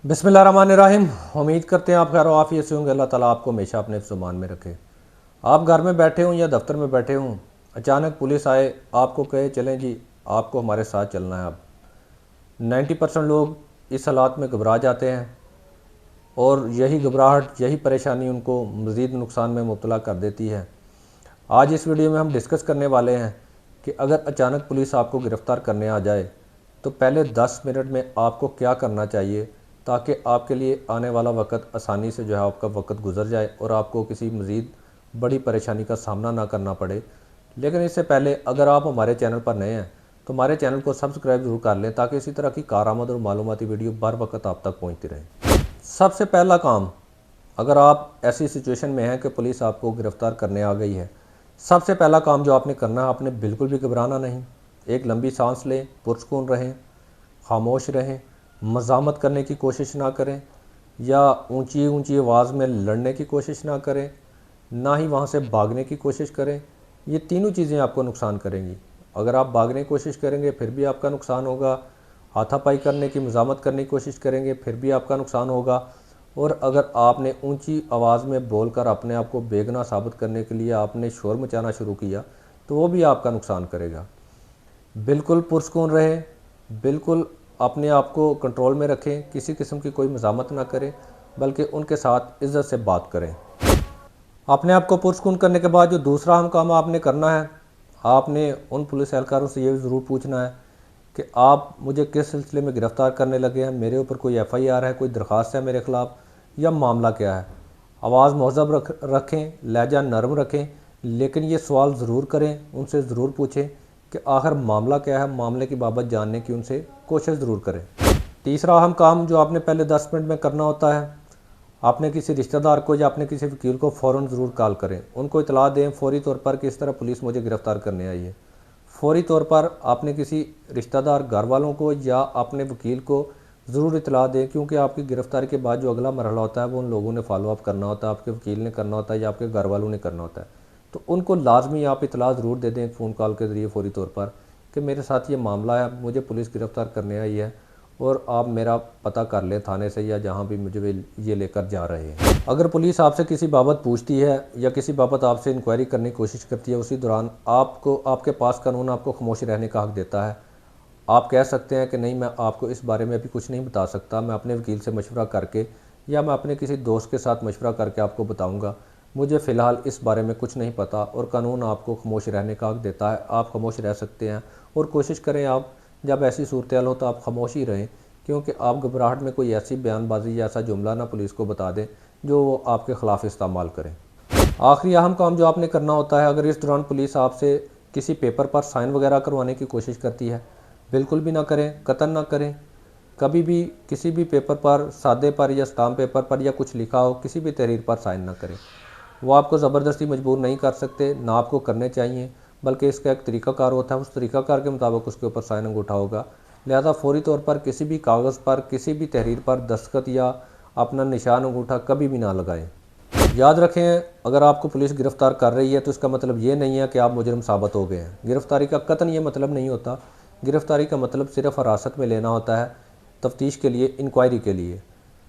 बिस्मिल्लाहिर्रहमानिर्रहीम। उम्मीद करते हैं आप खैर आफियत से होंगे। अल्लाह ताला आपको हमेशा अपने ज़ुबान में रखे। आप घर में बैठे हों या दफ्तर में बैठे हों, अचानक पुलिस आए, आपको कहे चलें जी आपको हमारे साथ चलना है। अब 90% लोग इस हालात में घबरा जाते हैं और यही घबराहट, यही परेशानी उनको मज़ीद नुकसान में मुब्तला कर देती है। आज इस वीडियो में हम डिस्कस करने वाले हैं कि अगर अचानक पुलिस आपको गिरफ़्तार करने आ जाए तो पहले 10 मिनट में आपको क्या करना चाहिए ताकि आपके लिए आने वाला वक्त आसानी से जो है आपका वक्त गुजर जाए और आपको किसी मज़ीद बड़ी परेशानी का सामना ना करना पड़े। लेकिन इससे पहले अगर आप हमारे चैनल पर नए हैं तो हमारे चैनल को सब्सक्राइब ज़रूर कर लें ताकि इसी तरह की कारआमद और मालूमाती वीडियो बर वक्त आप तक पहुँचती रहे। सबसे पहला काम, अगर आप ऐसी सिचुएशन में हैं कि पुलिस आपको गिरफ़्तार करने आ गई है, सबसे पहला काम जो आपने करना है, आपने बिल्कुल भी घबराना नहीं। एक लंबी सांस लें, पुरसकून रहें, खामोश रहें, मज़ामत करने की कोशिश ना करें या ऊंची ऊंची आवाज़ में लड़ने की कोशिश ना करें, ना ही वहाँ से भागने की कोशिश करें। ये तीनों चीज़ें आपको नुकसान करेंगी। अगर आप भागने की कोशिश करेंगे फिर भी आपका नुकसान होगा, हाथापाई करने की, मज़ामत करने की कोशिश करेंगे फिर भी आपका नुकसान होगा, और अगर आपने ऊंची आवाज़ में बोलकर अपने आप को बेगुनाह साबित करने के लिए आपने शोर मचाना शुरू किया तो वो भी आपका नुकसान करेगा। बिल्कुल पुरसकून रहें, बिल्कुल अपने आप को कंट्रोल में रखें, किसी किस्म की कोई मज़ामत ना करें बल्कि उनके साथ इज़्ज़त से बात करें। अपने आप को पुरसकून करने के बाद जो दूसरा अहम काम आपने करना है, आपने उन पुलिस एहलकारों से ये ज़रूर पूछना है कि आप मुझे किस सिलसिले में गिरफ़्तार करने लगे हैं, मेरे ऊपर कोई FIR है, कोई दरख्वास्त है मेरे ख़िलाफ़, या मामला क्या है। आवाज़ महज़ब रखें, लहजा नरम रखें, लेकिन ये सवाल ज़रूर करें, उनसे ज़रूर पूछें कि आखिर मामला क्या है। मामले की बाबत जानने की उनसे कोशिश ज़रूर करें। तीसरा अहम काम जो आपने पहले 10 मिनट में करना होता है, आपने किसी रिश्तेदार को या अपने किसी वकील को फ़ौरन ज़रूर कॉल करें, उनको इतला दें फ़ौरी तौर पर कि इस तरह पुलिस मुझे गिरफ़्तार करने आई है। फ़ौरी तौर पर आपने किसी रिश्तेदार, घर वालों को या अपने वकील को ज़रूर इतला दें, क्योंकि आपकी गिरफ़्तारी के बाद जो अगला मरहला होता है वो उन लोगों ने फॉलोअप करना होता है, आपके वकील ने करना होता है या आपके घर वालों ने करना होता है। तो उनको लाजमी आप इतला ज़रूर दे दें फ़ोन कॉल के ज़रिए फ़ौरी तौर पर कि मेरे साथ ये मामला है, मुझे पुलिस गिरफ़्तार करने आई है और आप मेरा पता कर लें थाने से या जहाँ भी मुझे ये लेकर जा रहे हैं। अगर पुलिस आपसे किसी बाबत पूछती है या किसी बाबत आपसे इंक्वायरी करने की कोशिश करती है, उसी दौरान आपको, आपके पास कानून आपको खामोश रहने का हक देता है। आप कह सकते हैं कि नहीं, मैं आपको इस बारे में अभी कुछ नहीं बता सकता, मैं अपने वकील से मशवरा करके या मैं अपने किसी दोस्त के साथ मशवरा करके आपको बताऊंगा, मुझे फ़िलहाल इस बारे में कुछ नहीं पता। और कानून आपको खामोश रहने का हक देता है, आप खामोश रह सकते हैं। और कोशिश करें आप जब ऐसी सूरत हाल हो तो आप खामोश ही रहें, क्योंकि आप घबराहट में कोई ऐसी बयानबाजी या ऐसा जुमला ना पुलिस को बता दें जो वो आपके ख़िलाफ़ इस्तेमाल करें। आखिरी अहम काम जो आपने करना होता है, अगर इस दौरान पुलिस आपसे किसी पेपर पर साइन वगैरह करवाने की कोशिश करती है, बिल्कुल भी ना करें, कतई ना करें। कभी भी किसी भी पेपर पर, सादे पर या स्टाम्प पेपर पर या कुछ लिखा हो, किसी भी तहरीर पर साइन ना करें। वो आपको ज़बरदस्ती मजबूर नहीं कर सकते, ना आपको करने चाहिए, बल्कि इसका एक तरीक़ाकार होता है, उस तरीक़ाकार के मुताबिक उसके ऊपर साइन अंगूठा होगा। लिहाजा फ़ौरी तौर पर किसी भी कागज़ पर, किसी भी तहरीर पर दस्तखत या अपना निशान अंगूठा कभी भी ना लगाएं। याद रखें, अगर आपको पुलिस गिरफ़्तार कर रही है तो इसका मतलब ये नहीं है कि आप मुजरिम साबित हो गए हैं। गिरफ़्तारी का कतई ये मतलब नहीं होता। गिरफ़्तारी का मतलब सिर्फ़ हिरासत में लेना होता है, तफ्तीश के लिए, इंक्वायरी के लिए।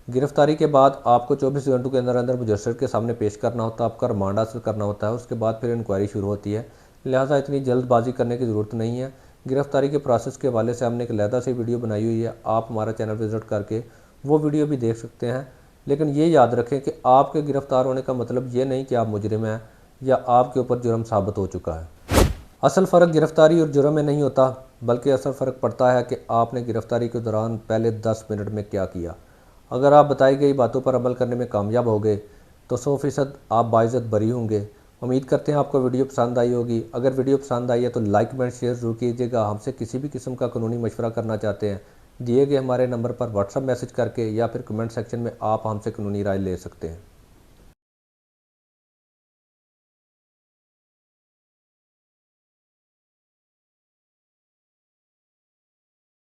गिरफ़्तारी के बाद आपको 24 घंटों के अंदर अंदर मजिस्ट्रेट के सामने पेश करना होता है, आपका रिमांड हासिल करना होता है, उसके बाद फिर इंक्वायरी शुरू होती है। लिहाजा इतनी जल्दबाजी करने की ज़रूरत नहीं है। गिरफ़्तारी के प्रोसेस के हवाले से हमने एक अलहदा से वीडियो बनाई हुई है, आप हमारा चैनल विज़िट करके वो वीडियो भी देख सकते हैं। लेकिन ये याद रखें कि आपके गिरफ़्तार होने का मतलब ये नहीं कि आप मुजरिम हैं या आपके ऊपर जुर्म साबित हो चुका है। असल फ़र्क गिरफ़्तारी और जुर्म में नहीं होता, बल्कि असल फ़र्क पड़ता है कि आपने गिरफ़्तारी के दौरान पहले 10 मिनट में क्या किया। अगर आप बताई गई बातों पर अमल करने में कामयाब हो गए तो 100% आप बाइज़्ज़त बरी होंगे। उम्मीद करते हैं आपको वीडियो पसंद आई होगी। अगर वीडियो पसंद आई है तो लाइक, कमेंट, शेयर ज़रूर कीजिएगा। हमसे किसी भी किस्म का कानूनी मशवरा करना चाहते हैं, दिए गए हमारे नंबर पर व्हाट्सएप मैसेज करके या फिर कमेंट सेक्शन में आप हमसे कानूनी राय ले सकते हैं।